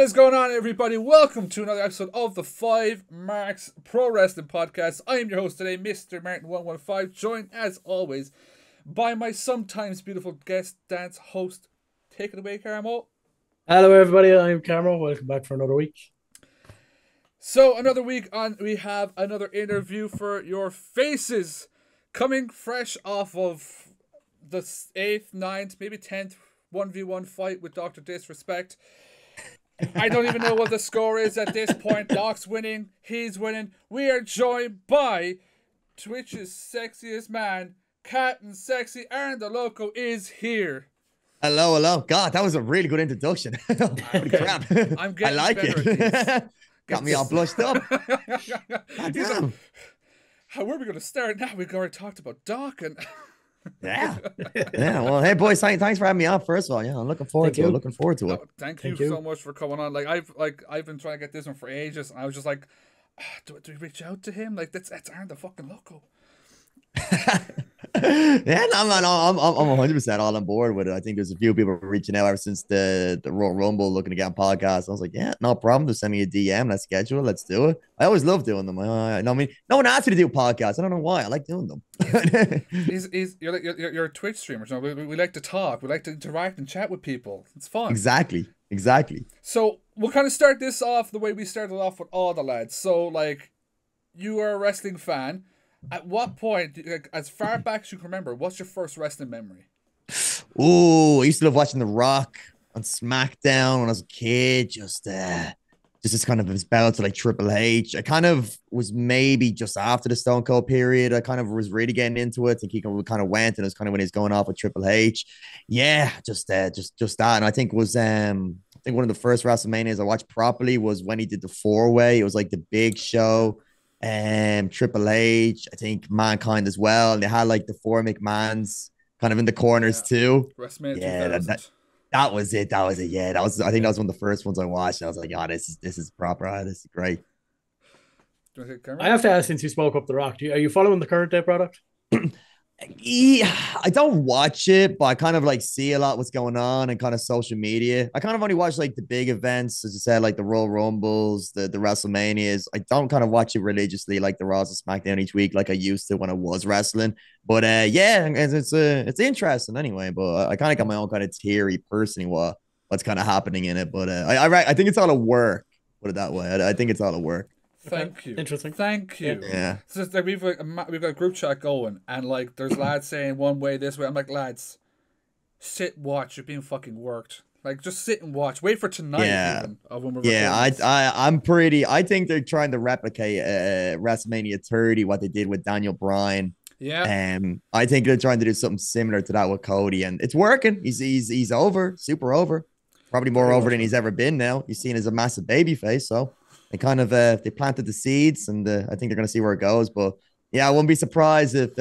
is going on, everybody? Welcome to another episode of the FiveMarks Pro Wrestling Podcast. I am your host today, Mr. Martin115, joined as always by my sometimes beautiful guest dance host. Take it away, Carmo. Hello, everybody. I'm Carmo. Welcome back for another week. So, another week on, we have another interview for your faces, coming fresh off of the 8th, 9th, maybe 10th 1v1 fight with Dr.Disrespect. I don't even know what the score is at this point. Doc's winning. He's winning. We are joined by Twitch's sexiest man, Captain Sexy. AaronTheLoco is here. Hello, hello. God, that was a really good introduction. Holy crap. I'm getting I like better it. at these. Got me all blushed up. Damn. How are we going to start now? We've already talked about Doc and... Yeah. Well, hey boys, thanks for having me on. First of all, I'm looking forward to it. Looking forward to it. Thank you so much for coming on. I've been trying to get this one for ages, and I was just like, do we reach out to him? Like that's AaronTheLoco. Yeah, I'm 100% all on board with it. I think there's a few people reaching out ever since the Royal Rumble looking to get on podcasts. I was like, yeah, no problem. Just send me a DM. Let's schedule it. Let's do it. I always love doing them. I mean, no one asked me to do podcasts. I don't know why. I like doing them. You're a Twitch streamer. So we like to talk. We like to interact and chat with people. It's fun. Exactly. So we'll kind of start this off the way we started off with all the lads. So like, you are a wrestling fan. At what point, like, as far back as you can remember, what's your first wrestling memory? Oh, I used to love watching The Rock on SmackDown when I was a kid. Just this kind of his battle to like Triple H. I kind of was maybe just after the Stone Cold period. I kind of was really getting into it. I think he kind of went, and it was kind of when he was going off with Triple H. Yeah, just that. And I think was one of the first WrestleManias I watched properly was when he did the 4-way. It was like the Big Show. Triple H, I think Mankind as well. And they had like the 4 McMahons kind of in the corners too. WrestleMania yeah, that was it. Yeah, I think that was one of the first ones I watched. I was like, this is proper. This is great. I have to ask, since you spoke up The Rock, are you following the current day product? Yeah, I don't watch it, but I kind of like see a lot what's going on and kind of social media. I kind of only watch like the big events, as I said, like the Royal Rumbles, the WrestleManias. I don't kind of watch it religiously like the Raws and SmackDown each week like I used to when I was wrestling. But yeah, it's interesting anyway. But I kind of got my own kind of theory personally what's kind of happening in it. But I think it's all a work. Put it that way. I think it's all a work. Thank you. Interesting. Thank you. Yeah. So like, we've got a group chat going, and like there's lads saying one way, this way. I'm like, lads, sit, watch. You're being fucking worked. Like, just sit and watch. Wait for tonight. Yeah. Even, of when we're I think they're trying to replicate WrestleMania 30, what they did with Daniel Bryan. Yeah. I think they're trying to do something similar to that with Cody, and it's working. He's over, super over, probably more over than he's ever been now. He's seen as a massive baby face, so. They kind of they planted the seeds, and I think they're going to see where it goes. But yeah, I wouldn't be surprised if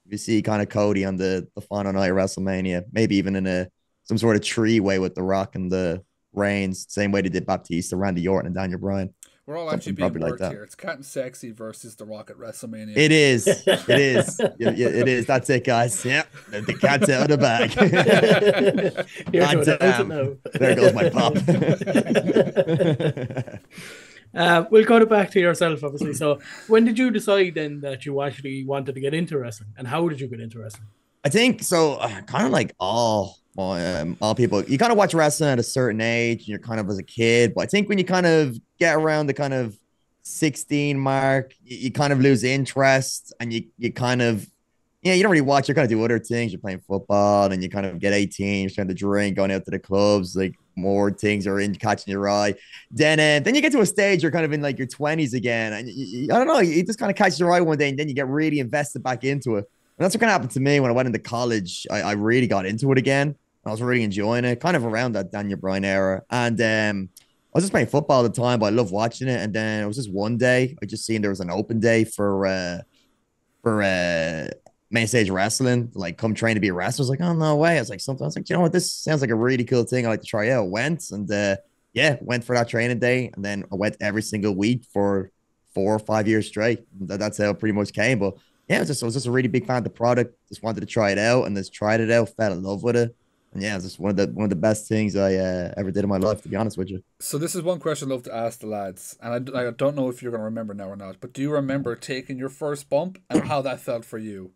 you see kind of Cody on the final night of WrestleMania, maybe even in some sort of tree-way with The Rock and the Reigns, same way they did Batista, Randy Orton, and Daniel Bryan. We're all actually being worked here. It's Captain Sexy versus The Rock at WrestleMania. It is. It is. That's it, guys. Yep. The cat's out of the bag. There goes my pop. We'll go back to yourself, obviously. So when did you decide then that you actually wanted to get into wrestling, and how did you get into wrestling? I think so. Kind of like all people, you kind of watch wrestling at a certain age, and you're kind of as a kid. But I think when you kind of get around the kind of 16 mark, you kind of lose interest, and you kind of you don't really watch. You're kind of do other things. You're playing football, and you kind of get 18. You're starting to drink, going out to the clubs, like. More things are in catching your eye. Then you get to a stage you're kind of in like your 20s again, and I don't know, you just kind of catch your eye one day, and then you get really invested back into it. And that's what kind of happened to me when I went into college. I really got into it again. I was really enjoying it, kind of around that Daniel Bryan era. And I was just playing football at the time, but I loved watching it. And then it was just one day I just seen there was an open day for main stage wrestling, like come train to be a wrestler. I was like, oh, no way. I was like, you know what? This sounds like a really cool thing. I like to try out. Went for that training day. And then I went every single week for 4 or 5 years straight. That's how it pretty much came. But yeah, I was just a really big fan of the product. Just wanted to try it out, and just tried it out, fell in love with it. And yeah, it's just one of the best things I ever did in my life, to be honest with you. So this is one question I love to ask the lads, and I don't know if you're going to remember now or not, but do you remember taking your first bump and how that felt for you?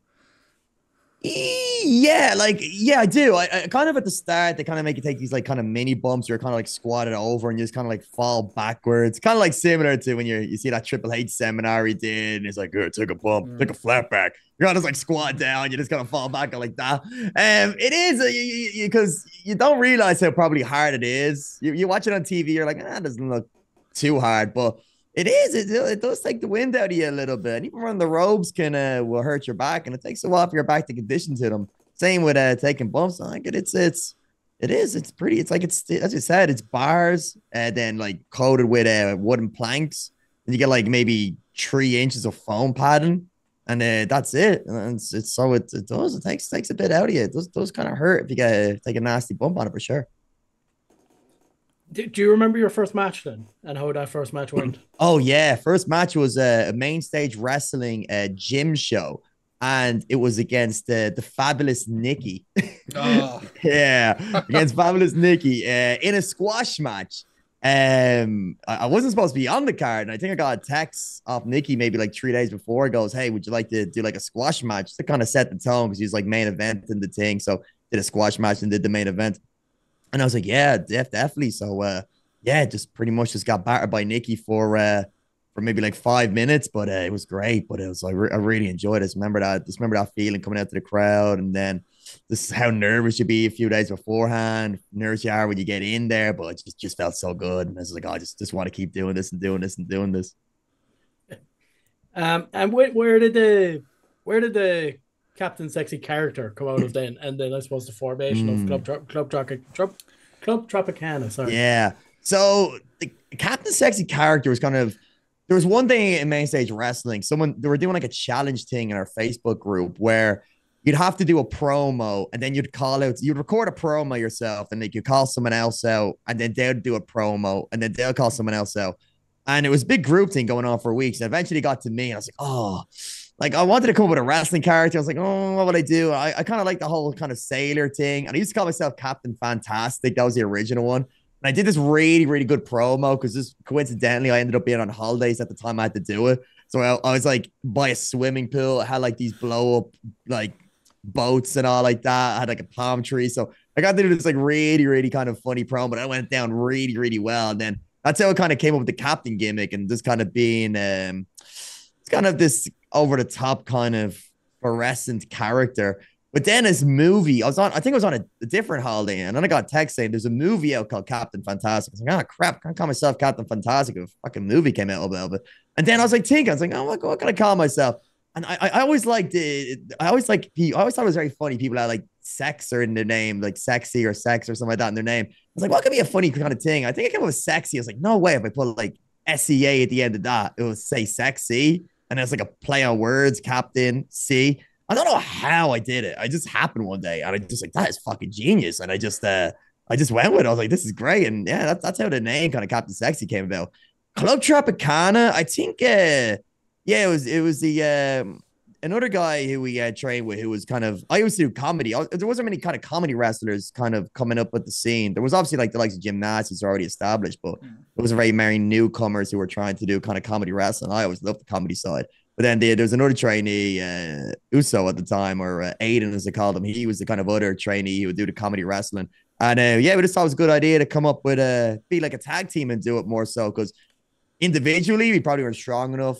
Yeah, like yeah, I do. I kind of at the start they kind of make you take these like kind of mini bumps. You're kind of like squatted over and you just kind of like fall backwards. Kind of like similar to when you see that Triple H seminar he did, and it's like, oh, took a bump, took a flat back. You're kind of like squat down. You just kind of fall back like that. It is because you don't realize how probably hard it is. You watch it on TV, you're like, ah, it doesn't look too hard, but it is. It does take the wind out of you a little bit. And even running the ropes can will hurt your back, and it takes a while for your back to condition to them. Same with taking bumps. I think it is. It's pretty. It's like it's as you said. It's bars and then like coated with wooden planks, and you get like maybe 3 inches of foam padding, and that's it. And it's so it does. It takes a bit out of you. It does kind of hurt if you get take a nasty bump on it for sure. Do you remember your first match then, and how that first match went? Oh yeah, first match was a main stage wrestling gym show, and it was against the fabulous Nikki. Oh. Yeah, against fabulous Nikki in a squash match. I wasn't supposed to be on the card, and I think I got a text off Nikki maybe like 3 days before. It goes, "Hey, would you like to do like a squash match to kind of set the tone because he's like main event in the thing?" So did a squash match and did the main event. And I was like, yeah, definitely. So yeah, just pretty much just got battered by Nikki for maybe like 5 minutes, but it was great. But it was like I really enjoyed it. Just remember that feeling coming out to the crowd, and then this is how nervous you be a few days beforehand, nervous you are when you get in there, but it just felt so good. And I was like, oh, I just want to keep doing this and doing this and doing this. And where did the Captain Sexy character come out of then? And then I suppose the formation of Club Tropicana. Sorry. Yeah. So the Captain Sexy character was kind of there was one thing in main stage wrestling. They were doing like a challenge thing in our Facebook group where you'd have to do a promo and then you'd record a promo yourself and like you call someone else out and then they'd do a promo and then they'll call someone else out. And it was a big group thing going on for weeks. And eventually it got to me and I was like, oh, like I wanted to come up with a wrestling character. I was like, oh, what would I do? I kind of like the whole kind of sailor thing. And I used to call myself Captain Fantastic. That was the original one. And I did this really, really good promo because just coincidentally, I ended up being on holidays at the time I had to do it. So I was like by a swimming pool. I had like these blow up like boats and all like that. I had like a palm tree. So I got to do this like really, really kind of funny promo, but I went down really, really well. And then that's how it kind of came up with the captain gimmick and just kind of being it's kind of this over the top kind of fluorescent character. But then this movie, I think I was on a different holiday, and then I got a text saying there's a movie out called Captain Fantastic. I was like, oh crap, I can't call myself Captain Fantastic if a fucking movie came out about it. And then I was like thinking, I was like, oh, what can I call myself? And I always liked it. I always thought it was very funny. People that like sex or in their name, like sexy or sex or something like that in their name. I was like, what could be a funny kind of thing? I think I came up with sexy. I was like, no way. If I put like SEA at the end of that, it would say sexy. And it's like a play on words, Captain C. I don't know how I did it. I just happened one day and I just like, that is fucking genius. And I just went with it. I was like, this is great. And yeah, that's how the name kind of Captain Sexy came about. Club Tropicana, I think, yeah, it was the another guy who we trained with who was kind of I used to do comedy. There wasn't many kind of comedy wrestlers kind of coming up with the scene. There was obviously like the likes of gymnastics already established, but there was very many newcomers who were trying to do kind of comedy wrestling. I always loved the comedy side. But then there was another trainee, Uso at the time, or Aiden as they called him. He was the kind of other trainee who would do the comedy wrestling. And yeah, we just thought it was a good idea to come up with be like a tag team and do it more so because individually we probably weren't strong enough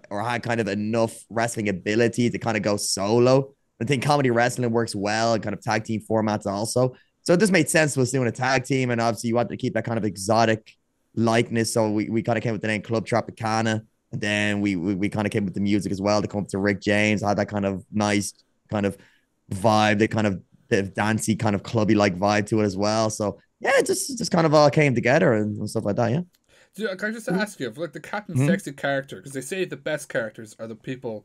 or had kind of enough wrestling ability to kind of go solo. I think comedy wrestling works well and kind of tag team formats also. So it just made sense to us doing a tag team. And obviously you wanted to keep that kind of exotic likeness. So we kind of came with the name Club Tropicana. And then we kind of came with the music as well to come up to Rick James. I had that kind of nice kind of vibe, that kind of bit of dancey kind of clubby like vibe to it as well. So yeah, it just kind of all came together and stuff like that. Yeah. Can I just ask you, like the Captain Sexy character, because they say the best characters are the people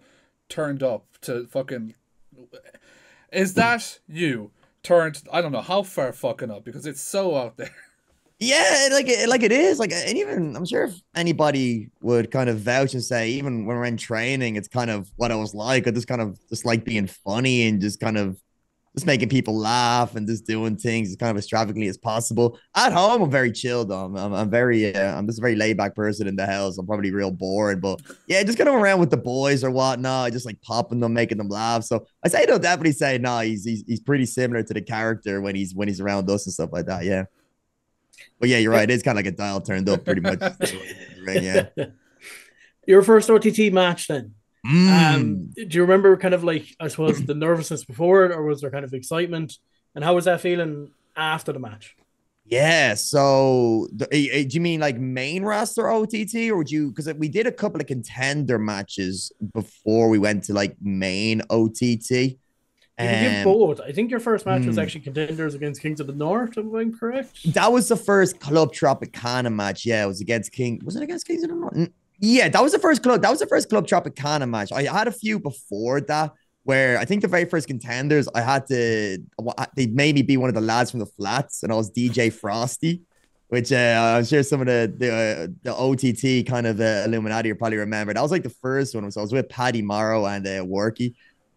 turned up to fucking. Is that you turned? I don't know how far fucking up because it's so out there. Yeah, like it is. Like, and even I'm sure if anybody would kind of vouch and say, even when we're in training, it's kind of what I was like. I just kind of just like being funny and just kind of just making people laugh and just doing things as kind of extravagantly as possible. At home, I'm very chilled. I'm very I'm just a very laid back person in the house. I'm probably real bored, but yeah, just kind of around with the boys or whatnot, just like popping them, making them laugh. So I say they'll definitely say no. He's pretty similar to the character when he's around us and stuff like that. Yeah. But yeah, you're right. It's kind of like a dial turned up pretty much. Yeah. Your first OTT match then. Mm. Do you remember kind of like, I suppose, the nervousness before it, or was there kind of excitement? And how was that feeling after the match? Yeah. So do you mean like main roster OTT, or would you, because we did a couple of contender matches before we went to like main OTT. You can give both. I think your first match was actually contenders against Kings of the North, am I correct? That was the first Club Tropicana match. Yeah, it was against Was it against Kings of the North? Yeah, that was the first Club Tropicana match. I had a few before that where I think the very first contenders they made me be one of the lads from the flats, and I was DJ Frosty, which I'm sure some of the OTT kind of Illuminati will probably remember. That was like the first one. So I was with Paddy Morrow and Worky.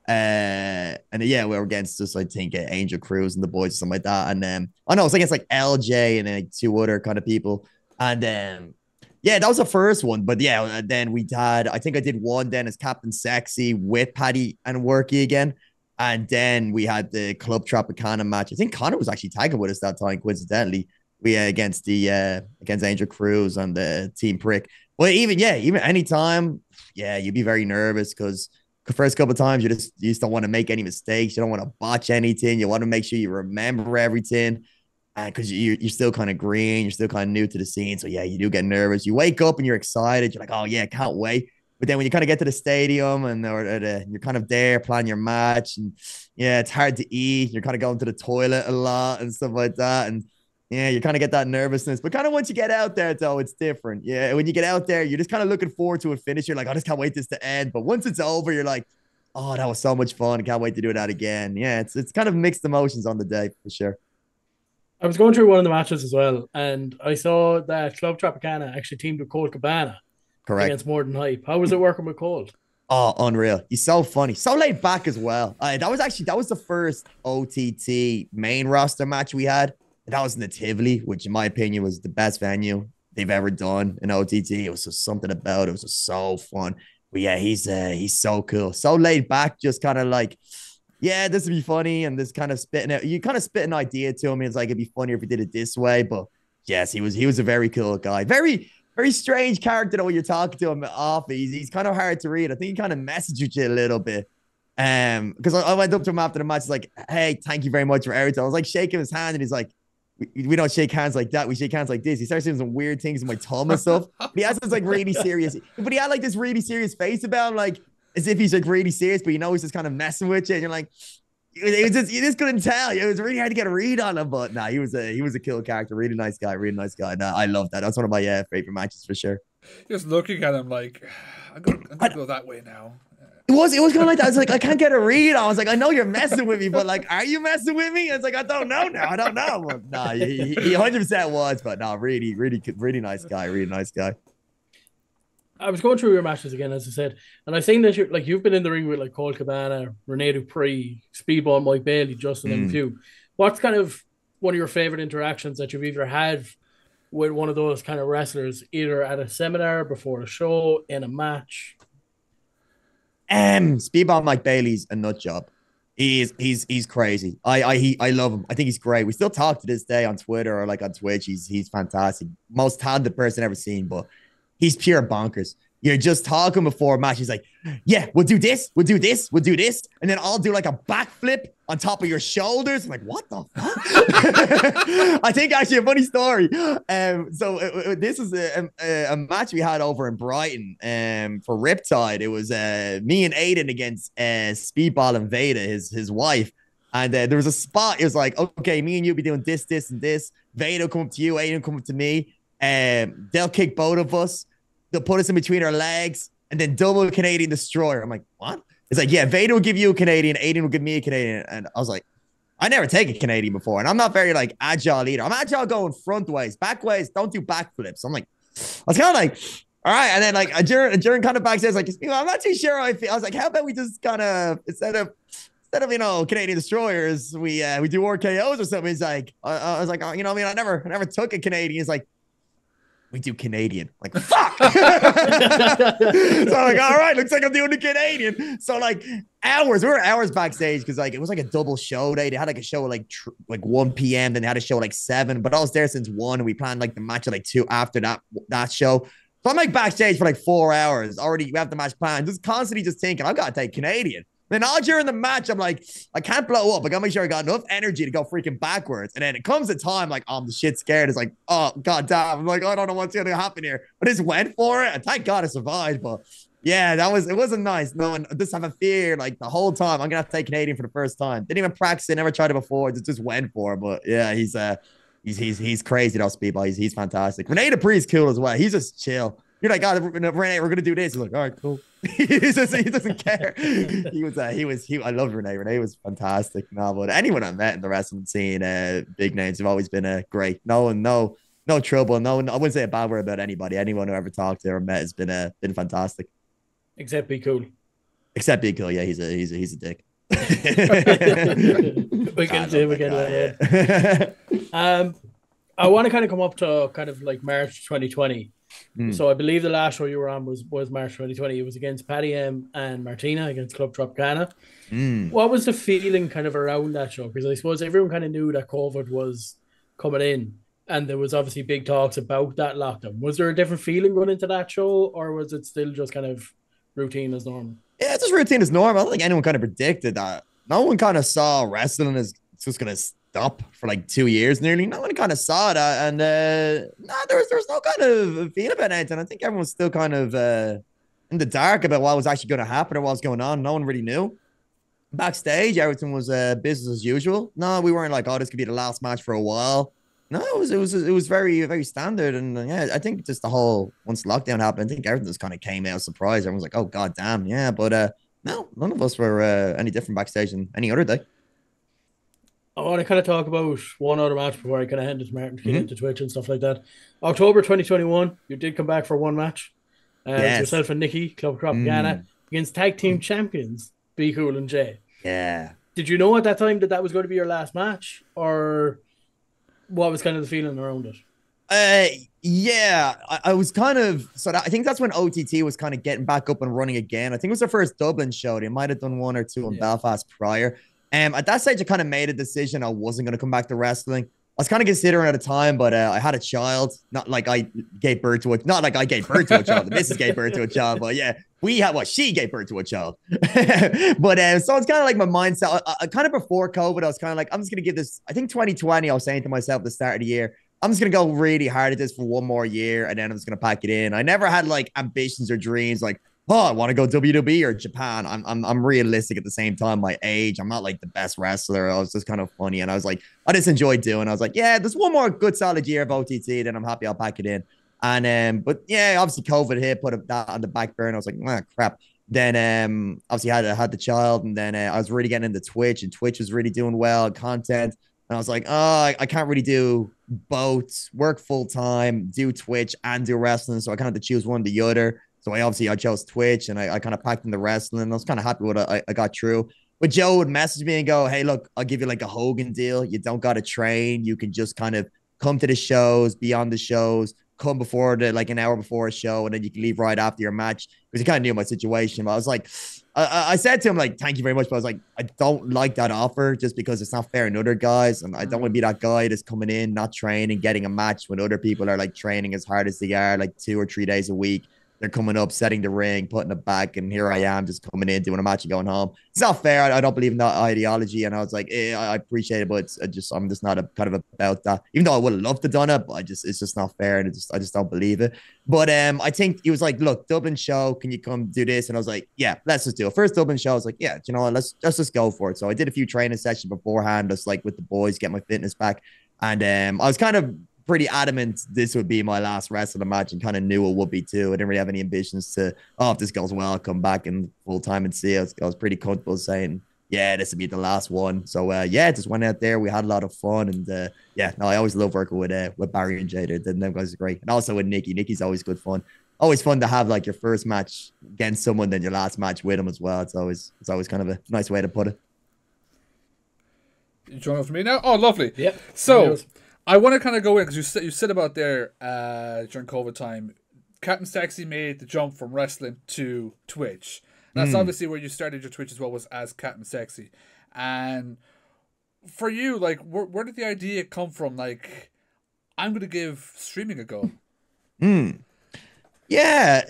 And yeah, we were against just I think Angel Cruz and the boys or something like that. And I know it was against like LJ and like two other kind of people. And yeah, that was the first one. But yeah, then I think I did one then as Captain SexSea with Paddy and Worky again. And then we had the Club Tropicana match. I think Connor was actually tagging with us that time, coincidentally. We against Angel Cruz and the Team Prick. Well, even anytime, yeah, you'd be very nervous because the first couple of times you just don't want to make any mistakes. You don't want to botch anything. You want to make sure you remember everything. Because you're still kind of green, you're still kind of new to the scene. So yeah, you do get nervous. You wake up and you're excited. You're like, oh yeah, can't wait. But then when you kind of get to the stadium and you're kind of there planning your match, and yeah, it's hard to eat. You're kind of going to the toilet a lot and stuff like that. And yeah, you kind of get that nervousness. But kind of once you get out there, though, it's different. Yeah, when you get out there, you're just kind of looking forward to a finish. You're like, I just can't wait this to end. But once it's over, you're like, oh, that was so much fun. I can't wait to do that again. Yeah, it's kind of mixed emotions on the day for sure. I was going through one of the matches as well, and I saw that Club Tropicana actually teamed with Colt Cabana. Correct. Against More Than Hype. How was it working with Colt? Oh, unreal. He's so funny. So laid back as well. That was the first OTT main roster match we had. That was in the Tivoli, which in my opinion was the best venue they've ever done in OTT. It was just something about it. It was just so fun. But yeah, he's so cool. So laid back, just kind of like, yeah, this would be funny, and this kind of you kind of spit an idea to him. It's like it'd be funnier if we did it this way. But yes, he was a very cool guy. Very, very strange character though when you're talking to him off. He's kind of hard to read. I think he kind of messaged you a little bit. Because I went up to him after the match, like, hey, thank you very much for everything. I was like shaking his hand, and he's like, we don't shake hands like that. We shake hands like this. He starts doing some weird things with my thumb and stuff. But he has this like really serious, but he had like this really serious face about him, like as if he's like really serious, but he's just kind of messing with you. And you're like, you just couldn't tell. It was really hard to get a read on him, but nah, he was a killer character. Really nice guy. Nah, I love that. That's one of my favorite matches for sure. Just looking at him like, I'm gonna go that way now. It was kind of like that. I was like, I can't get a read. I was like, I know you're messing with me, but like, are you messing with me? It's like, I don't know now. I don't know. But nah, he 100% was, but no, really, really, really nice guy. Really nice guy. I was going through your matches again, as I said, and I've seen that you've been in the ring with like Colt Cabana, Rene Dupree, Speedball, Mike Bailey, Justin, and a few. What's kind of one of your favorite interactions that you've either had with one of those kind of wrestlers, either at a seminar, before a show, in a match? Speedball Mike Bailey's a nut job. He's crazy. I love him. I think he's great. We still talk to this day on Twitter or like on Twitch. He's fantastic. Most talented person I've ever seen, but he's pure bonkers. You're just talking before a match. He's like, yeah, we'll do this. We'll do this. We'll do this. And then I'll do like a backflip on top of your shoulders. I'm like, what the fuck? I think actually a funny story. This is a match we had over in Brighton for Riptide. It was me and Aiden against Speedball and Veda, his wife. And there was a spot. It was like, okay, me and you be doing this, this, and this. Veda will come up to you. Aiden will come up to me. They'll kick both of us. They'll put us in between our legs and then double Canadian Destroyer. I'm like, what? It's like, yeah, Vader will give you a Canadian, Aiden will give me a Canadian. And I was like, I never take a Canadian before. And I'm not very like agile either. I'm agile going front ways, back ways, don't do backflips. I'm like, I was kind of like, all right. And then like during kind of backstage, like, I'm not too sure how I feel. I was like, how about we just kind of, instead instead of, Canadian destroyers, we do RKOs or something. He's like, I was like, oh, I mean, I never took a Canadian. He's like, we do Canadian. I'm like, fuck. So I'm like, all right, looks like I'm doing the Canadian. So like we were hours backstage because like it was like a double show day. They had like a show at like 1 p.m. Then they had a show at like 7. But I was there since 1, and we planned like the match at like 2 after that show. So I'm like backstage for like 4 hours. Already we have the match planned. Just constantly just thinking, I've got to take Canadian. Then all during the match, I'm like, I can't blow up. I gotta make sure I got enough energy to go freaking backwards. And then it comes a time like, I'm the shit scared. It's like, oh, god damn. I'm like, I don't know what's gonna happen here. But I just went for it. And thank God I survived. But yeah, it wasn't nice. No, and just have a fear like the whole time. I'm gonna have to take Canadian for the first time. Didn't even practice it, never tried it before. Just went for it. But yeah, he's crazy, those people. He's fantastic. Rene Dupree's cool as well. He's just chill. You're like, God, Rene, we're gonna do this. He's like, all right, cool. he doesn't care. I love Rene. Rene was fantastic. No, but anyone I met in the wrestling scene, big names have always been great. No trouble. No, I wouldn't say a bad word about anybody. Anyone who ever talked to or met has been fantastic. Except be cool. Yeah, he's a dick. we can do it again. I want to kind of come up to kind of like March 2020. So I believe the last show you were on was March 2020. It was against Patty M and Martina against Club Tropicana. What was the feeling kind of around that show? Because I suppose everyone kind of knew that COVID was coming in, and there was obviously big talks about that lockdown. Was there a different feeling going into that show, or was it still just kind of routine as normal? Yeah, it's just routine as normal. I don't think anyone kind of predicted that. No one kind of saw wrestling as just going to stop for like 2 years nearly. No one kind of saw that. And there was no kind of feeling about anything. I think everyone was still kind of in the dark about what was actually going to happen or what was going on. No one really knew. Backstage, everything was business as usual. No, we weren't like, oh, this could be the last match for a while. No, it was very, very standard. And yeah, I think just once lockdown happened, I think everything just kind of came out surprised. Everyone was like, oh, god damn, yeah. But no, none of us were any different backstage than any other day. I want to kind of talk about one other match before I kind of hand it to Martin to get into Twitch and stuff like that. October 2021, you did come back for one match. Yes. Yourself and Nikki, Club Tropicana, against tag team champions, Be Cool and Jay. Yeah. Did you know at that time that was going to be your last match, or what was kind of the feeling around it? Yeah, I was kind of, I think that's when OTT was kind of getting back up and running again. I think it was their first Dublin show. They might have done 1 or 2 in Belfast prior. At that stage, I kind of made a decision I wasn't going to come back to wrestling. I was kind of considering at the time, but I had a child. Not like I gave birth to a child. The missus gave birth to a child, but yeah, she gave birth to a child. But so it's kind of like my mindset. I kind of before COVID, I was kind of like, I'm just going to give this, I think 2020, I was saying to myself at the start of the year, I'm just going to go really hard at this for 1 more year, and then I'm just going to pack it in. I never had like ambitions or dreams like, oh, I want to go WWE or Japan. I'm realistic at the same time. My age, I'm not like the best wrestler. I was just kind of funny, and I was like, I just enjoyed doing. I was like, yeah, there's 1 more good solid year of OTT, then I'm happy I'll pack it in. And but yeah, obviously COVID hit, put that on the back burner. I was like, crap. Then obviously had the child, and then I was really getting into Twitch, and Twitch was really doing well, content. And I was like, oh, I can't really do both, work full time, do Twitch and do wrestling. So I kind of had to choose one or the other. So I chose Twitch, and I kind of packed in the wrestling. I was kind of happy with what I got through. But Joe would message me and go, hey, look, I'll give you like a Hogan deal. You don't got to train. You can just kind of come to the shows, be on the shows, come before like an hour before a show, and then you can leave right after your match. Because he kind of knew my situation. But I was like, I said to him, like, thank you very much. But I was like, I don't like that offer just because it's not fair in other guys. And I don't want to be that guy that's coming in, not training, getting a match when other people are like training as hard as they are, like 2 or 3 days a week. They're coming up, setting the ring, putting it back, and here I am just coming in, doing a match and going home. It's not fair. I don't believe in that ideology. And I was like, I appreciate it, but I'm just not about that. Even though I would have loved to done it, but it's just not fair, and I just don't believe it. But I think he was like, look, Dublin show, can you come do this? And I was like, yeah, let's just do it. First Dublin show, I was like, yeah, you know what, let's just go for it. So I did a few training sessions beforehand, just like with the boys, get my fitness back. And I was kind of pretty adamant this would be my last wrestling match, and kind of knew it would be too. I didn't really have any ambitions to, if this goes well, I'll come back in full time and see. I was pretty comfortable saying, yeah, this would be the last one. So yeah, just went out there. We had a lot of fun, and yeah, no, I always love working with Barry and Jay. Them guys are great, and also with Nikki. Nikki's always good fun. Always fun to have like your first match against someone, then your last match with them as well. It's always kind of a nice way to put it. You join with me now? Oh, lovely. Yep. So, I want to kind of go in, because you said about there during COVID time, Captain SexSea made the jump from wrestling to Twitch. That's obviously where you started your Twitch as well, was as Captain SexSea. And for you, like, where did the idea come from? Like, I'm going to give streaming a go. Yeah,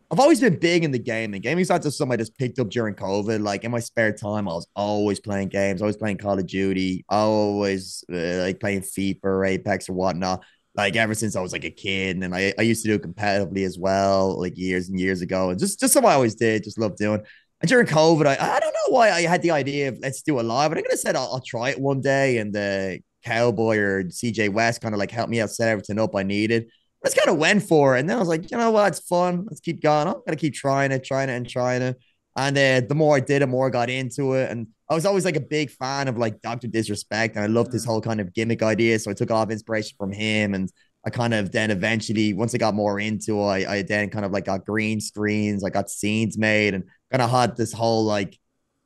I've always been big in the gaming. Gaming's not just something I just picked up during COVID. Like in my spare time, I was always playing games, always playing Call of Duty, always like playing FIFA or Apex or whatnot. Like ever since I was like a kid, and then I used to do it competitively as well, like years and years ago, and just something I always did, just loved doing. And during COVID, I don't know why I had the idea of let's do it live. I think I said I'll try it one day, and the Cowboy or CJ West kind of like helped me out, set everything up I needed. I just kind of went for it. And then I was like, you know what? It's fun. Let's keep going. I'm going to keep trying it. And the more I did, the more I got into it. And I was always like a big fan of like Dr.Disrespect. And I loved his whole kind of gimmick idea. So I took a lot of inspiration from him. And I kind of then eventually, once I got more into it, I then kind of like got green screens. I got scenes made and kind of had this whole like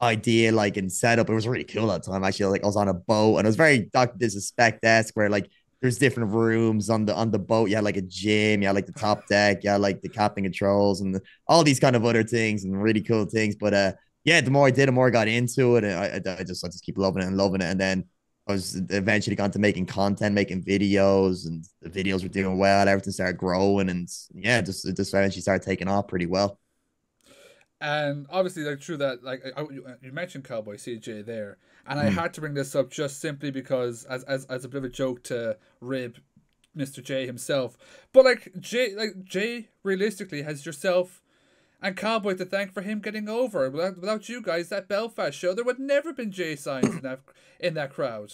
idea like in setup. It was really cool at the time. Actually, like I was on a boat and it was very Dr.Disrespect-esque where like there's different rooms on the boat. You had like a gym, you had like the top deck, you had like the captain controls and all these kind of other things and really cool things. But yeah, the more I did, the more I got into it, and I just keep loving it and loving it. And then I was eventually got to making content, making videos, and the videos were doing well. Everything started growing, and yeah, just eventually started taking off pretty well. And obviously, like, true that, like, you mentioned Cowboy CJ there, and I had to bring this up just simply because, as a bit of a joke to rib Mr. J himself. But like Jay, realistically, has yourself and Cowboy to thank for him getting over. Without you guys, that Belfast show, there would never been Jay signs in that crowd.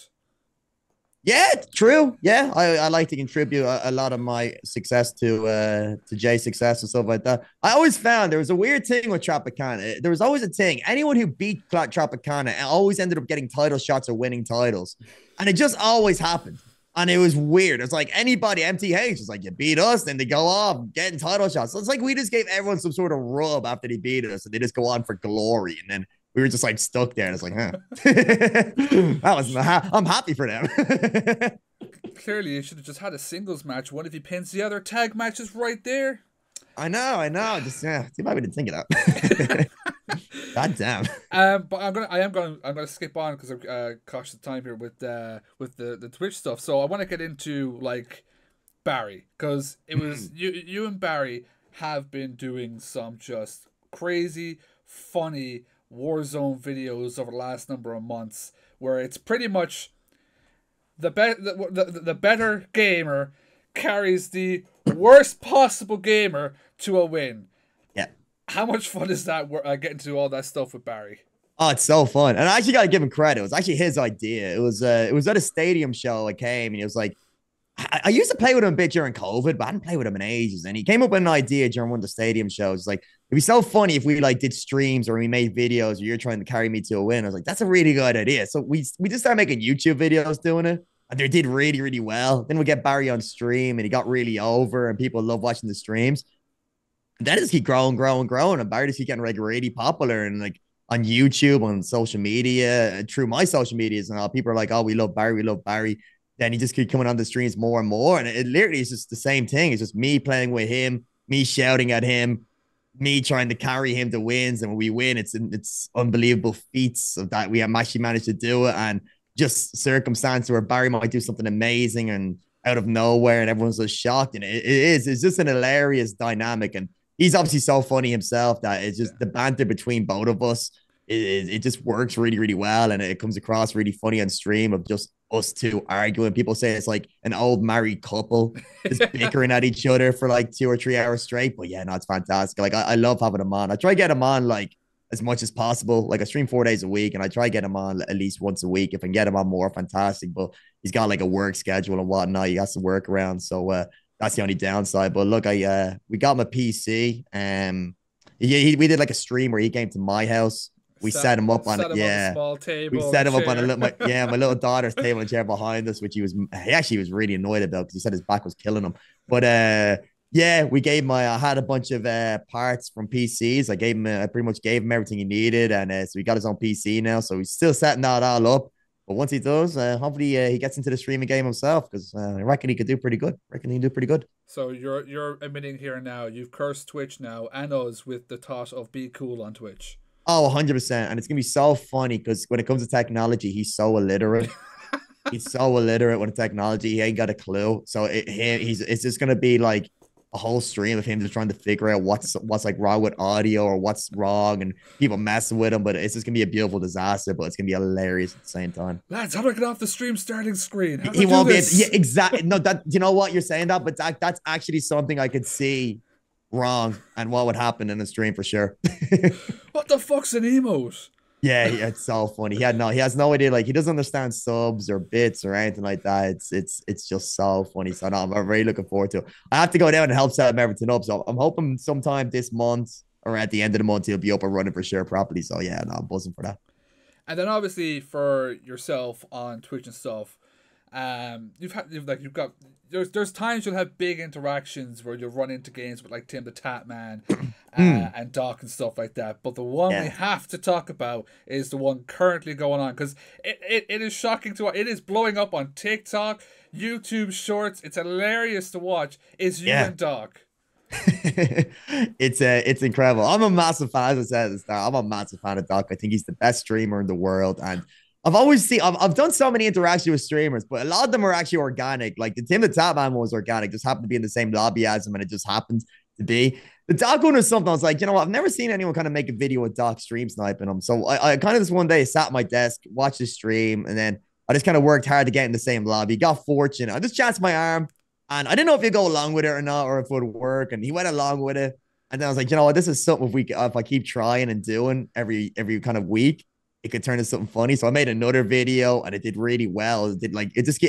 Yeah, true. Yeah, I like to contribute a lot of my success to Jay's success and stuff like that. I always found there was a weird thing with Tropicana. There was always a thing. Anyone who beat Tropicana always ended up getting title shots or winning titles. And it just always happened. And it was weird. It's like anybody, MTH, is like, you beat us, then they go off getting title shots. So it's like we just gave everyone some sort of rub after they beat us, and they just go on for glory. And then we were just like stuck there. And it's like, huh. I'm happy for them. Clearly, you should have just had a singles match. One of you pins the other. Tag matches right there. I know. Just too bad we didn't think of that. God damn. But I am gonna skip on because I'm cautious of time here with the Twitch stuff. So I want to get into like Barry, because it was you and Barry have been doing some just crazy, funny Warzone videos over the last number of months, where it's pretty much the better gamer carries the worst possible gamer to a win. Yeah. How much fun is that? Getting to do all that stuff with Barry. Oh, it's so fun. And I actually got to give him credit. It was actually his idea. It was at a stadium show. I came and he was like, I used to play with him a bit during COVID, but I hadn't played with him in ages. And he came up with an idea during one of the stadium shows. It's like, it'd be so funny if we like did streams or we made videos or you're trying to carry me to a win. I was like, that's a really good idea. So we just started making YouTube videos doing it. And they did really, really well. Then we get Barry on stream and he got really over and people love watching the streams. And then it just keep growing. And Barry just keep getting like really popular and like on YouTube, on social media, through my social medias and all. People are like, oh, we love Barry. Then he just keep coming on the streams more and more. And it literally is just the same thing. It's just me playing with him, me shouting at him, me trying to carry him to wins. And when we win, it's unbelievable feats of that we have actually managed to do it. And just circumstance where Barry might do something amazing and out of nowhere and everyone's just shocked. And it's just an hilarious dynamic. And he's obviously so funny himself that it's just the banter between both of us. It just works really, really well. And it comes across really funny on stream of just us two arguing. People say it's like an old married couple just bickering at each other for like 2 or 3 hours straight. But yeah, no, it's fantastic. Like I love having him on. I try to get him on like as much as possible. Like I stream 4 days a week and I try to get him on at least once a week. If I can get him on more, fantastic. But he's got like a work schedule and whatnot. He has to work around. So that's the only downside. But look, we got him a PC. We did like a stream where he came to my house. We set him up on it. Yeah. Small table, we set him up on a little, my little daughter's table and chair behind us, which he actually was really annoyed about because he said his back was killing him. But yeah, we gave him, I had a bunch of parts from PCs. I pretty much gave him everything he needed. And so he got his own PC now. So he's still setting that all up. But once he does, hopefully he gets into the streaming game himself because I reckon he could do pretty good. I reckon he can do pretty good. So you're admitting here now you've cursed Twitch now and us with the thought of be cool on Twitch. Oh, 100%. And it's going to be so funny because when it comes to technology, he's so illiterate. He's so illiterate with technology. He ain't got a clue. So it's just going to be like a whole stream of him just trying to figure out what's like wrong with audio or what's wrong and people messing with him. But it's just going to be a beautiful disaster, but it's going to be hilarious at the same time. Lads, how do I get off the stream starting screen? He won't be. Yeah, exactly. No, you know what? You're saying that, but that's actually something I could see wrong and what would happen in the stream for sure. What the fuck's an emote? Yeah, it's so funny. He has no idea. Like he doesn't understand subs or bits or anything like that. It's just so funny. So no, I'm really looking forward to it. I have to go down and help set everything up. So I'm hoping sometime this month or at the end of the month he'll be up and running for sure properly. So yeah, no, I'm buzzing for that. And then obviously for yourself on Twitch and stuff, there's times you'll have big interactions where you'll run into games with like Tim the Tap Man and Doc and stuff like that. But the one we have to talk about is the one currently going on because it is shocking to watch. It is blowing up on TikTok, YouTube Shorts. It's hilarious to watch. Is you and Doc. It's incredible. I'm a massive fan, as I said at the start. I'm a massive fan of Doc. I think he's the best streamer in the world, and I've done so many interactions with streamers, but a lot of them are actually organic. Like the Tim the Tap Man was organic, just happened to be in the same lobby as him, and it just happened to be. The Doc one was something I was like, you know what? I've never seen anyone kind of make a video with Doc stream sniping him. So I kind of just one day sat at my desk, watched the stream, and then I just kind of worked hard to get in the same lobby. Got fortunate. I just chanced my arm, and I didn't know if he'd go along with it or not, or if it would work. And he went along with it. And then I was like, you know what? This is something if I keep trying and doing every kind of week, it could turn into something funny. So I made another video and it did really well.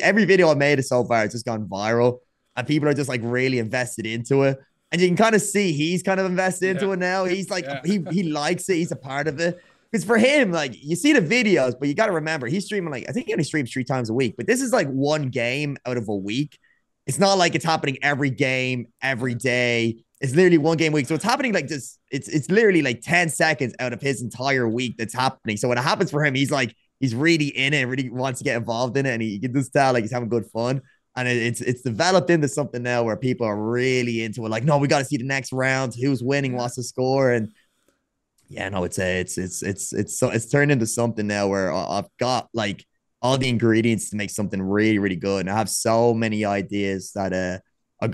Every video I made so far, it's just gone viral and people are just like really invested into it. And you can kind of see he's kind of invested into it now. He's like, he likes it. He's a part of it. Because for him, like you see the videos, but you got to remember he's streaming I think he only streams 3 times a week, but this is like one game out of a week. It's not like it's happening every game, every day. It's literally one game a week. So it's happening like this. It's literally like 10 seconds out of his entire week that's happening. So when it happens for him, he's really in it, really wants to get involved in it. And you can just tell like he's having good fun. And it's developed into something now where people are really into it. Like, no, we got to see the next round. Who's winning? What's the score? And yeah, no, it's turned into something now where I've got like all the ingredients to make something really, really good. And I have so many ideas that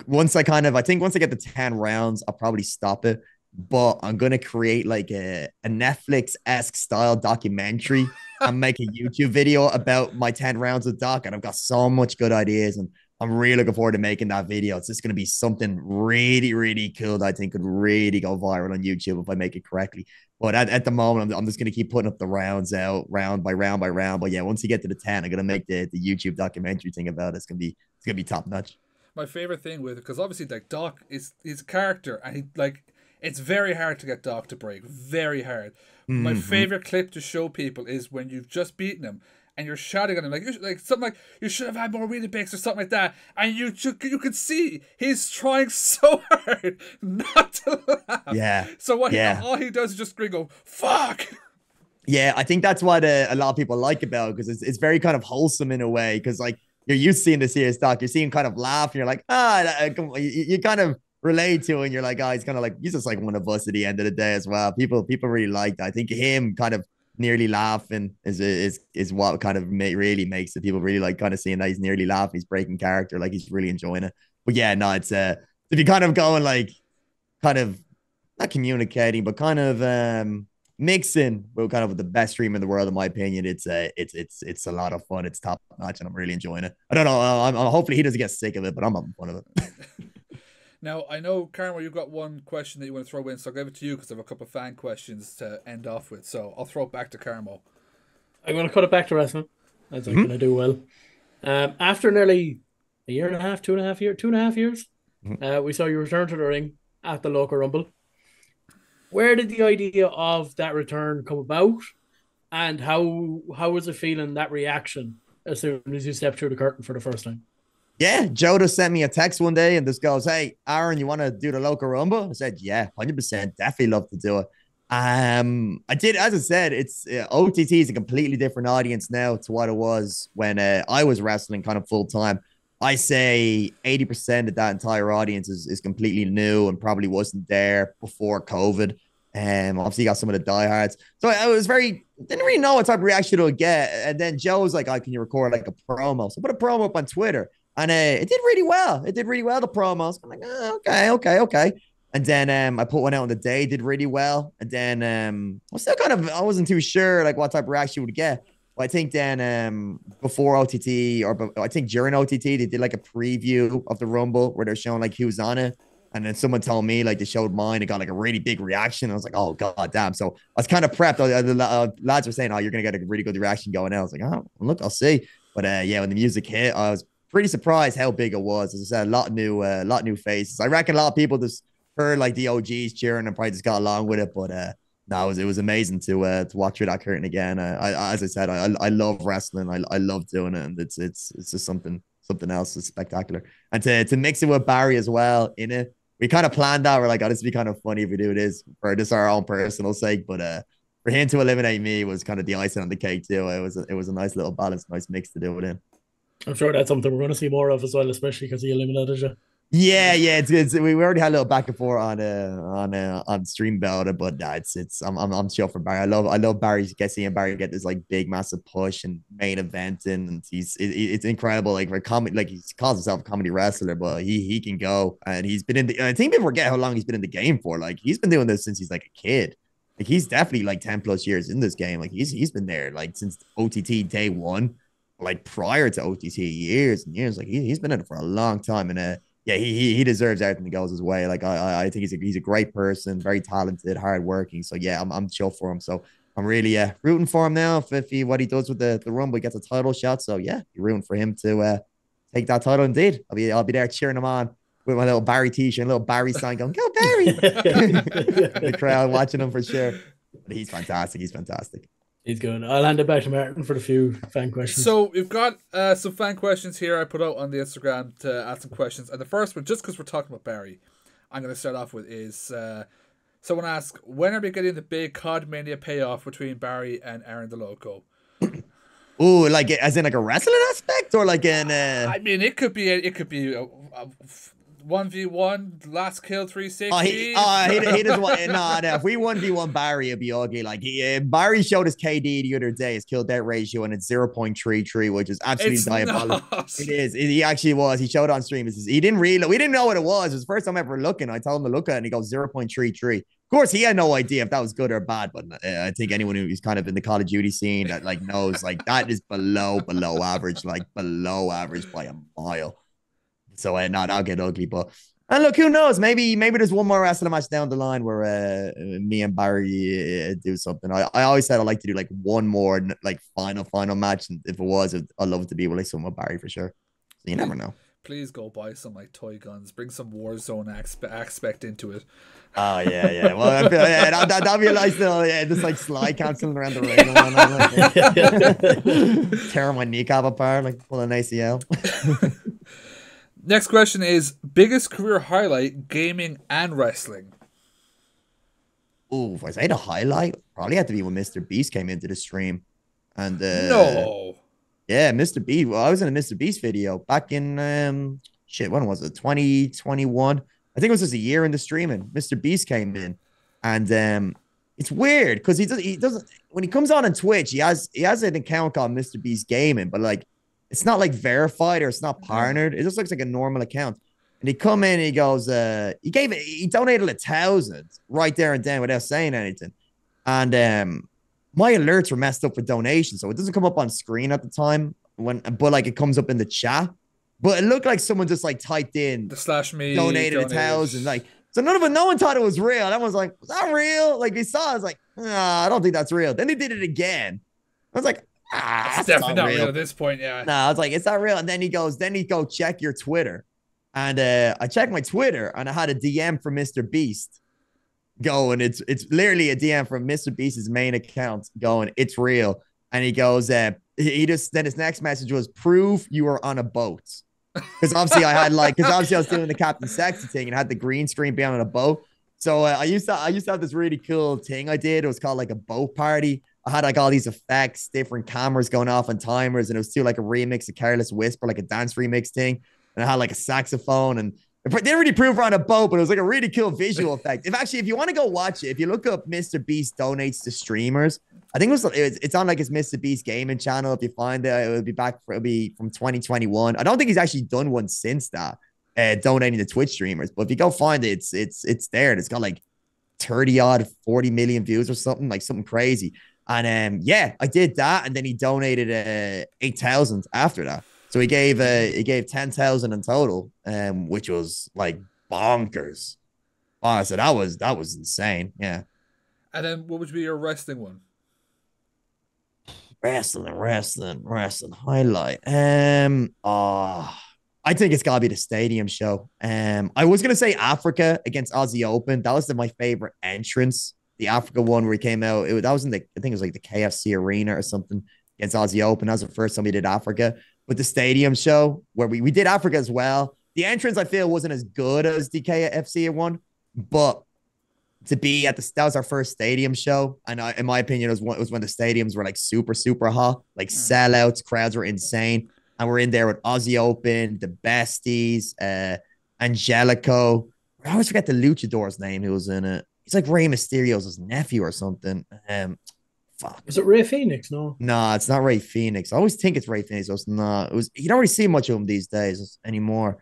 once I get to 10 rounds, I'll probably stop it. But I'm going to create like a Netflix-esque style documentary and make a YouTube video about my 10 rounds of Doc. And I've got so much good ideas. And I'm really looking forward to making that video. It's just going to be something really, really cool that I think could really go viral on YouTube if I make it correctly. But at the moment, I'm just going to keep putting up the rounds out round by round by round. But yeah, once you get to the 10, I'm going to make the YouTube documentary thing about it. It's going to be top notch. My favorite thing with it, because obviously like Doc is a character and he like it's very hard to get Doc to break. Very hard. My favorite clip to show people is when you've just beaten him and you're shouting at him like something like you should have had more Weetabix or something like that, and you could see he's trying so hard not to laugh. Yeah. So all he does is just grin, go fuck. Yeah, I think that's what a lot of people like about it because it's very kind of wholesome in a way because like you're used to seeing the serious Doc, you're seeing him kind of laugh, and you're like you kind of relate to it, and you're like he's kind of like he's just like one of us at the end of the day as well. People really like that. I think him kind of nearly laughing is what kind of really makes it. People really like kind of seeing that he's nearly laughing, he's breaking character, like he's really enjoying it. But yeah, no, it's if you kind of going like kind of not communicating, but kind of mixing with kind of the best stream in the world, in my opinion, it's a lot of fun. It's top notch, and I'm really enjoying it. I don't know. I'm hopefully he doesn't get sick of it, but I'm having fun of it. Now, I know, Carmo, you've got one question that you want to throw in, so I'll give it to you because I have a couple of fan questions to end off with. So I'll throw it back to Carmo. I'm going to cut it back to wrestling, as I'm going to do well. After nearly a year and a half, 2.5 years, we saw you return to the ring at the local Rumble. Where did the idea of that return come about? And how was it feeling, that reaction, as soon as you stepped through the curtain for the first time? Yeah, Joe just sent me a text one day and just goes, "Hey, Aaron, you want to do the local Rumble?" I said, "Yeah, 100%, definitely love to do it." I did, as I said, it's OTT is a completely different audience now to what it was when I was wrestling kind of full time. I say 80% of that entire audience is completely new and probably wasn't there before COVID. Obviously, you got some of the diehards. So I was didn't really know what type of reaction it would get. And then Joe was like, "Oh, can you record like a promo?" So I put a promo up on Twitter, and it did really well. It did really well, the promos. I'm like, oh, okay. And then I put one out on the day, did really well. And then I wasn't too sure like what type of reaction would get. But I think then before OTT, or I think during OTT, they did like a preview of the Rumble where they're showing like who's on it. And then someone told me like they showed mine, it got like a really big reaction. I was like, oh god damn. So I was kind of prepped. The lads were saying, oh, you're gonna get a really good reaction going out. I was like, oh, look, I'll see. But yeah, when the music hit, I was pretty surprised how big it was. As I said, a lot of new faces. I reckon a lot of people just heard like the OGs cheering and probably just got along with it. But no, it was amazing to watch through that curtain again. As I said, I love wrestling. I love doing it, and it's just something else. It's spectacular. And to mix it with Barry as well in it. We kind of planned that. We're like, oh, this would be kind of funny if we do this for just our own personal sake. But for him to eliminate me was kind of the icing on the cake too. It was a nice little balance, nice mix to do it in. I'm sure that's something we're going to see more of as well, especially because he eliminated you. Yeah, we already had a little back and forth on stream about it, but I'm chill for Barry. I love Barry. Seeing Barry get this like big massive push and main event, and it's incredible. Like for comedy, like he calls himself a comedy wrestler, but he can go, and he's been in the. I think people forget how long he's been in the game for. Like he's been doing this since he's like a kid. Like he's definitely like 10 plus years in this game. Like he's been there like since OTT day one, like prior to OTT years and years. Like he's been in it for a long time, and yeah, he deserves everything that goes his way. Like I think he's a great person, very talented, hardworking. So yeah, I'm chill for him. So I'm really rooting for him now. If what he does with the Rumble, gets a title shot. So yeah, you're rooting for him to take that title. Indeed, I'll be there cheering him on with my little Barry t-shirt, and little Barry sign, going, "Go Barry!" The crowd watching him for sure. But he's fantastic. He's fantastic. He's good. I'll hand it back to Martin for the few fan questions. So we've got some fan questions here I put out on the Instagram to ask some questions. And the first one, just because we're talking about Barry, I'm going to start off with is someone asked, when are we getting the big COD Mania payoff between Barry and AaronTheLoco? Oh, like as in like a wrestling aspect, or like in I mean, it could be a 1v1 last kill 360. He doesn't want. No. If we 1v1 Barry, it'd be ugly. Like Barry showed his KD the other day, his kill death ratio, and it's 0.33, which is absolutely diabolical. Not. It is. He actually was. He showed on stream. We didn't know what it was. It was the first time ever looking. I told him to look at it, and he goes 0.33. Of course, he had no idea if that was good or bad, but I think anyone who's kind of in the Call of Duty scene that like knows like that is below average, like below average by a mile. So no, that'll get ugly. But and look, who knows? Maybe there's one more wrestling match down the line where me and Barry do something. I always said I'd like to do like one more like final match, and if it was, I'd love it to be with like someone with Barry for sure. So you never know. Please go buy some like toy guns. Bring some Warzone aspect into it. Oh yeah. Well, I feel, that'd be a nice little just like slide canceling around the ring, like, tearing my kneecap apart, like pull an ACL. Next question is biggest career highlight, gaming and wrestling. Oh, if I say the highlight, probably had to be when Mr. Beast came into the stream. And no. Yeah, Mr. Beast. Well, I was in a Mr. Beast video back in when was it? 2021. I think it was just a year into streaming. Mr. Beast came in, and it's weird because he doesn't when he comes on Twitch, he has an account called Mr. Beast Gaming, but like it's not like verified or it's not partnered. It just looks like a normal account. And he come in and he goes, he donated 1,000 right there and then without saying anything. And my alerts were messed up with donations, so it doesn't come up on screen at the time but like it comes up in the chat. But it looked like someone just like typed in the /me donated 1,000. Like so no one thought it was real. And I was like, was that real? Like they saw, I was like, I don't think that's real. Then they did it again. I was like, it's definitely not real at this point. Yeah. No, I was like, it's not real. And then he go check your Twitter. And I checked my Twitter and I had a DM from Mr. Beast going, it's literally a DM from Mr. Beast's main account going, it's real. And he goes, then his next message was, prove you were on a boat. Because obviously I was doing the Captain Sexy thing and had the green screen being on a boat. So I used to have this really cool thing I did. It was called like a boat party. I had like all these effects, different cameras going off and timers, and it was still like a remix of Careless Whisper, like a dance remix thing. And I had like a saxophone, and they didn't really prove we're on a boat, but it was like a really cool visual effect. If you want to go watch it, if you look up Mr. Beast donates to streamers, I think it's on like his Mr. Beast gaming channel. If you find it, it'll be from 2021. I don't think he's actually done one since that. Donating to Twitch streamers, but if you go find it, it's there. And it's got like 30 odd 40 million views or something, like something crazy. And yeah, I did that, and then he donated 8,000 after that. So he gave 10,000 in total, which was like bonkers. Oh, so that was insane. Yeah. And then what would be your wrestling one? Wrestling highlight. I think it's gotta be the stadium show. I was gonna say Africa against Aussie Open. That was my favorite entrance. The Africa one where he came out. That was in I think it was like the KFC arena or something against Aussie Open. That was the first time we did Africa. But the stadium show where we did Africa as well. The entrance I feel wasn't as good as the KFC one, but to be at that was our first stadium show, and in my opinion, it was when the stadiums were like super hot, like sellouts, crowds were insane. And we're in there with Aussie Open, the Besties, Angelico. I always forget the luchador's name who was in it. He's like Rey Mysterio's nephew or something. Fuck. Is it Ray Phoenix? No. No, it's not Ray Phoenix. I always think it's Ray Phoenix. It's not. You don't really see much of him these days anymore.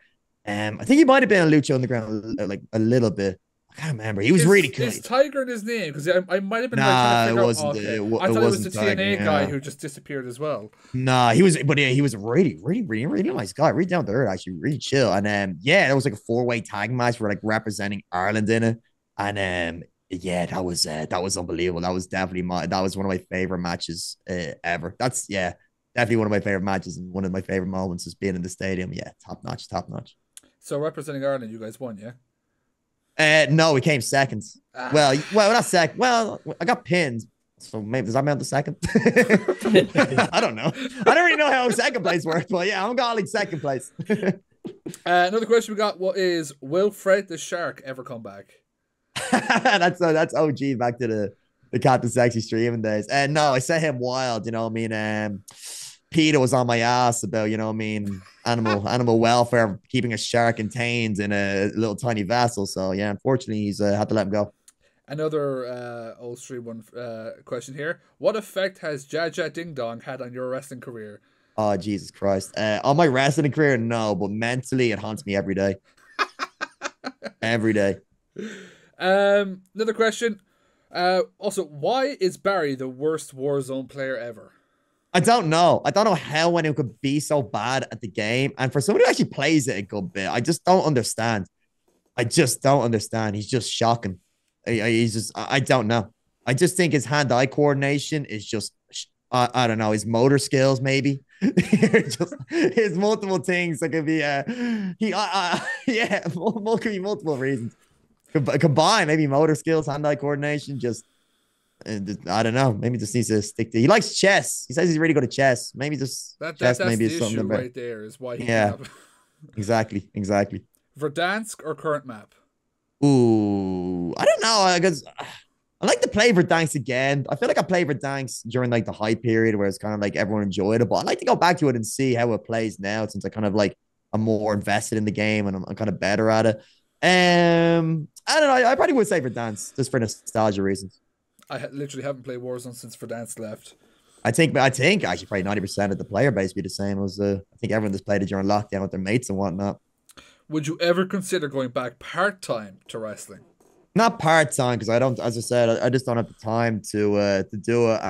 I think he might have been a Lucha Underground like a little bit. I can't remember. He was really cool. Is Tiger in his name? Because I might have been nah, like, it wasn't. Okay. It I thought it was the Tiger, TNA guy who just disappeared as well. Nah, he was, but yeah, he was a really nice guy, really down to earth, actually, really chill. And yeah, that was like a 4-way tag match for like representing Ireland in it. And yeah, that was unbelievable. That was one of my favorite matches ever. That's definitely one of my favorite matches, and one of my favorite moments is being in the stadium. Yeah, top notch. So representing Ireland, you guys won, yeah? No, we came second. Well, not second. Well, I got pinned. So maybe does that mean the second? I don't know. I don't really know how second place works, but yeah, I'm calling second place. Another question we got: what is will Fred the Shark ever come back? that's OG back to the Captain Sexy streaming days. And no, I set him wild. You know what I mean? Peter was on my ass about, you know what I mean, animal welfare, keeping a shark contained in a little tiny vessel. So yeah, unfortunately, he's had to let him go. Another old stream one question here: what effect has Jaja Ding Dong had on your wrestling career? Oh Jesus Christ! On my wrestling career, no, but mentally, it haunts me every day. Every day. Another question. Also, why is Barry the worst Warzone player ever? I don't know. I don't know how anyone could be so bad at the game. And for somebody who actually plays it a good bit, I just don't understand. He's just shocking. I don't know. I just think his hand-eye coordination is just, I don't know, his motor skills maybe. Just his multiple things that could be, could be multiple reasons. Combine maybe motor skills, hand-eye coordination, just, I don't know. Maybe just needs to stick to. He likes chess. He says he's really good at chess. Maybe just that's maybe the issue right there. Is why. Exactly. Verdansk or current map? Ooh, I don't know. Because I like to play Verdansk again. I feel like I played Verdansk during like the hype period where it's kind of like everyone enjoyed it. But I like to go back to it and see how it plays now, since I kind of like I'm more invested in the game and I'm kind of better at it. I don't know. I probably would say Verdansk just for nostalgia reasons. I literally haven't played Warzone since Verdansk left. I think actually probably 90% of the player base be the same as I think everyone just played it during lockdown with their mates and whatnot. Would you ever consider going back part-time to wrestling? Not part-time, because I don't, as I said, I just don't have the time to do it.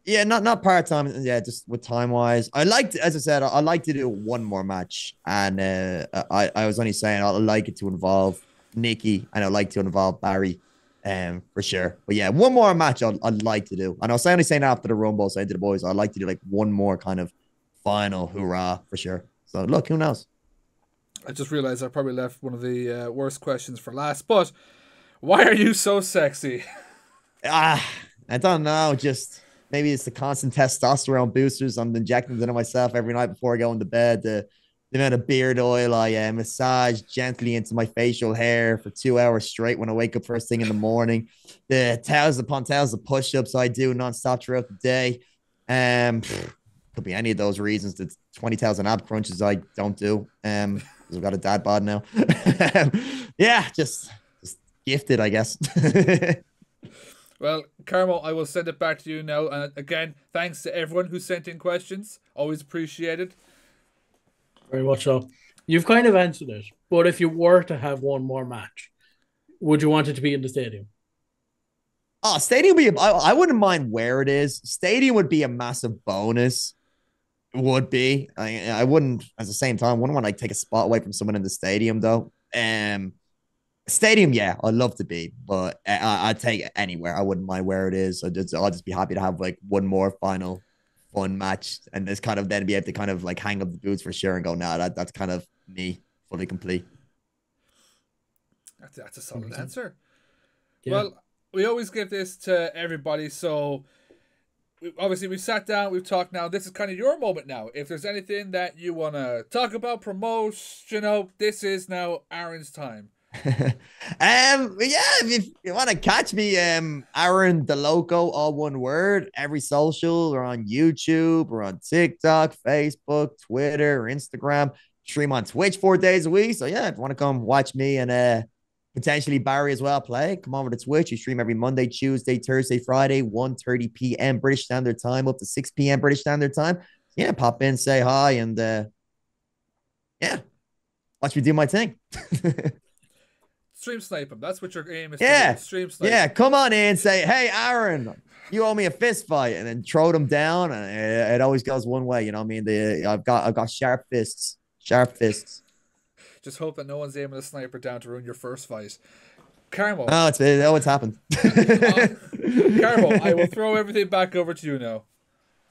And not part-time. Yeah, just with time-wise. As I said, I like to do one more match. And I was only saying I'd like it to involve Nikki and I'd like to involve Barry. For sure. But yeah, one more match I'd like to do. And I was only saying after the Rumble, saying to the boys, I'd like to do like one more kind of final hoorah for sure. So look, who knows? I just realized I probably left one of the worst questions for last, but why are you so sexy? I don't know. Just maybe it's the constant testosterone boosters I'm injecting into myself every night before I go into bed. The the amount of beard oil I massage gently into my facial hair for 2 hours straight when I wake up first thing in the morning, the thousands upon thousands of push-ups I do nonstop throughout the day. Could be any of those reasons. The 20,000 ab crunches I don't do. Because I've got a dad bod now. Yeah, just gifted, I guess. Well, Carmo, I will send it back to you now. And again, thanks to everyone who sent in questions. Always appreciated. Very much so. You've kind of answered it. But if you were to have one more match, would you want it to be in the stadium? Oh, stadium would be. I wouldn't mind where it is. Stadium would be a massive bonus. Would be. I wouldn't. At the same time, wouldn't want to take a spot away from someone in the stadium though. Stadium, yeah, I'd love to be, but I'd take it anywhere. I wouldn't mind where it is. I'll just be happy to have like one more final fun match, and just kind of then be able to kind of like hang up the boots for sure and go, nah, that's kind of me, fully complete. That's a solid answer. Yeah. Well, we always give this to everybody, so obviously we sat down, we've talked now. This is kind of your moment now. If there's anything that you want to talk about, promote, this is now Aaron's time. Yeah, if you want to catch me, AaronTheLoco, all one word, every social, or on YouTube, or on TikTok, Facebook, Twitter, or Instagram. Stream on Twitch 4 days a week. So yeah, if you want to come watch me and potentially Barry as well play, come over to Twitch. We stream every Monday, Tuesday, Thursday, Friday, 1:30 p.m. British Standard Time up to 6 p.m. British Standard Time. Yeah, pop in, say hi, and yeah, watch me do my thing. Stream snipe him. That's what your aim is. Yeah. To do. Stream snipe. Yeah, come on in, say, hey, Aaron, you owe me a fist fight, and then throw them down. And it always goes one way, you know what I mean? I've got sharp fists. Sharp fists. Just hope that no one's aiming a sniper down to ruin your first fight. Carmo. Oh, it's happened. Carmo, I will throw everything back over to you now.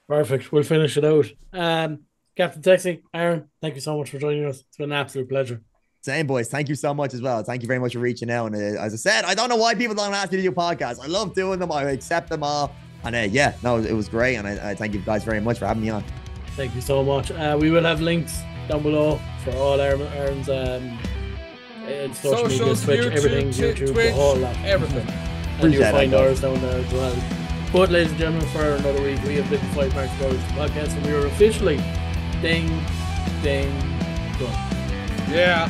Perfect. We'll finish it out. Captain Texie, Aaron, thank you so much for joining us. It's been an absolute pleasure. Same, boys. Thank you so much as well. Thank you very much for reaching out. And as I said, I don't know why people don't ask me to do podcasts. I love doing them. I accept them all. And yeah, no, it was great. And I thank you guys very much for having me on. Thank you so much. We will have links down below for all Aaron's social media, Twitch, YouTube, everything, YouTube, Twitch, the whole lot. everything. And you'll find ours down there as well. But ladies and gentlemen, for another week, we have been FiveMarks Brothers podcast, and we are officially ding, done. Yeah.